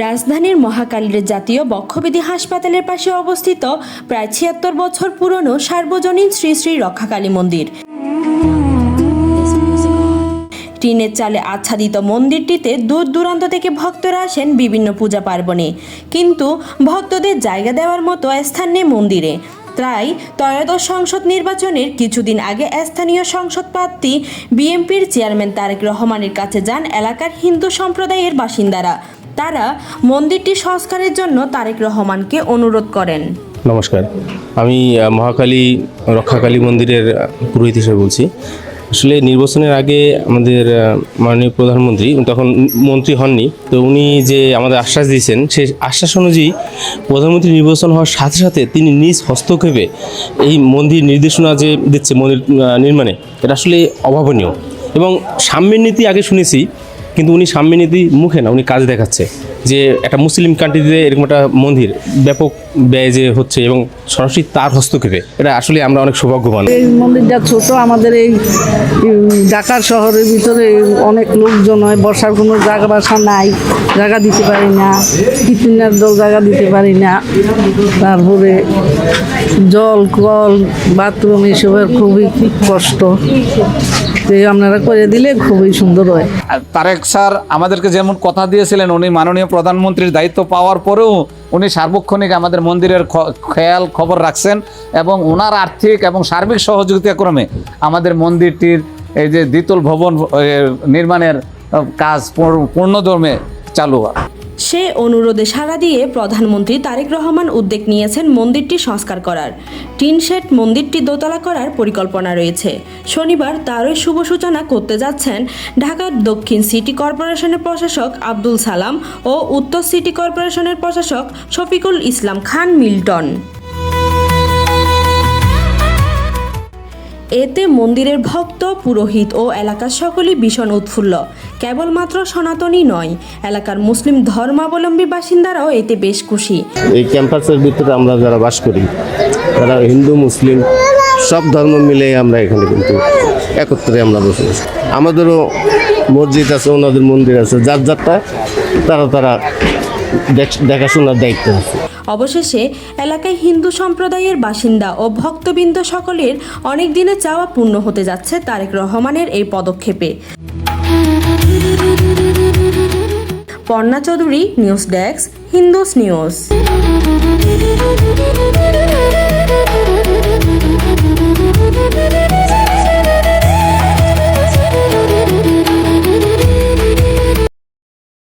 রাজধানীর মহাকালীর জাতীয় বক্ষবিধি হাসপাতালের পাশে অবস্থিত প্রায় ৭৬ বছর পুরনো সার্বজনীন শ্রী শ্রী রক্ষাকালী মন্দির। টিনের চালে আচ্ছাদিত মন্দিরটিতে দূর দূরান্ত থেকে ভক্তরা আসেন বিভিন্ন পূজা পার্বণে, কিন্তু ভক্তদের জায়গা দেওয়ার মতো স্থান নেই মন্দিরে। তাই ত্রয়োদশ সংসদ নির্বাচনের কিছুদিন আগে স্থানীয় সংসদ প্রার্থী বিএনপির চেয়ারম্যান তারেক রহমানের কাছে যান এলাকার হিন্দু সম্প্রদায়ের বাসিন্দারা। তারা মন্দিরটি সংস্কারের জন্য তারেক রহমানকে অনুরোধ করেন। নমস্কার, আমি মহাকালী রক্ষাকালী মন্দিরের পুরোহিত হিসেবে বলছি। আসলে নির্বাচনের আগে আমাদের মাননীয় প্রধানমন্ত্রী তখন মন্ত্রী হননি, তো উনি যে আমাদের আশ্বাস দিয়েছেন সেই আশ্বাস অনুযায়ী প্রধানমন্ত্রী নির্বাচন হওয়ার সাথে সাথে তিনি নিজ হস্তক্ষেপে এই মন্দির নির্দেশনা যে দিচ্ছে মন্দির নির্মাণে, এটা আসলে অভাবনীয়। এবং সাম্যের নীতি আগে শুনেছি, কিন্তু উনি সাম্যের নীতি মুখে না, উনি কাজ দেখাচ্ছে যে একটা মুসলিম কান্ট্রিতে এরকম একটা মন্দির ব্যাপক ব্যয় যে হচ্ছে এবং সরাসরি তার হস্তক্ষেপে, এটা আসলে আমরা অনেক সৌভাগ্যবান। এই মন্দিরটা ছোট, আমাদের এই ঢাকার শহরের ভিতরে অনেক লোকজন হয়, বসার কোনো জায়গা বাসা নাই, জায়গা দিতে পারি না, কিচেনের জায়গা দিতে পারি না, তারপরে জল কল বাথরুম এসবের খুবই কষ্ট। আপনারা করে দিলে খুবই সুন্দর হয়। তারেক স্যার আমাদেরকে যেমন কথা দিয়েছিলেন, উনি মাননীয় প্রধানমন্ত্রীর দায়িত্ব পাওয়ার পরেও উনি সার্বক্ষণিক আমাদের মন্দিরের খেয়াল খবর রাখছেন এবং ওনার আর্থিক এবং সার্বিক সহযোগিতা ক্রমে আমাদের মন্দিরটির এই যে দ্বিতল ভবন নির্মাণের কাজ পূর্ণদমে চালু হয়। সে অনুরোধে সাড়া দিয়ে প্রধানমন্ত্রী তারেক রহমান উদ্যোগ নিয়েছেন মন্দিরটি সংস্কার করার। টিন শেড মন্দিরটি দোতলা করার পরিকল্পনা রয়েছে। শনিবার তারই শুভ সূচনা করতে যাচ্ছেন ঢাকার দক্ষিণ সিটি কর্পোরেশনের প্রশাসক আব্দুল সালাম ও উত্তর সিটি কর্পোরেশনের প্রশাসক শফিকুল ইসলাম খান মিল্টন। এতে মন্দিরের ভক্ত, পুরোহিত ও এলাকার সকলেই ভীষণ উৎফুল্ল। কেবলমাত্র সনাতনী নয়, এলাকার মুসলিম ধর্মাবলম্বী বাসিন্দারাও এতে বেশ খুশি। এই ক্যাম্পাসের ভিতরে আমরা যারা বাস করি, তারা হিন্দু মুসলিম সব ধর্ম মিলে আমরা এখানে কিন্তু একত্রে আমরা বসবাস। আমাদেরও মসজিদ আছে, ওনাদের মন্দির আছে, যার যারটা তারা দেখাশোনার দায়িত্ব আছে। অবশেষে এলাকায় হিন্দু সম্প্রদায়ের বাসিন্দা ও ভক্তবৃন্দ সকলের অনেক দিনে চাওয়া পূর্ণ হতে যাচ্ছে তারেক রহমানের এই পদক্ষেপে। Parna Chowdhury, news desk, Hindus news.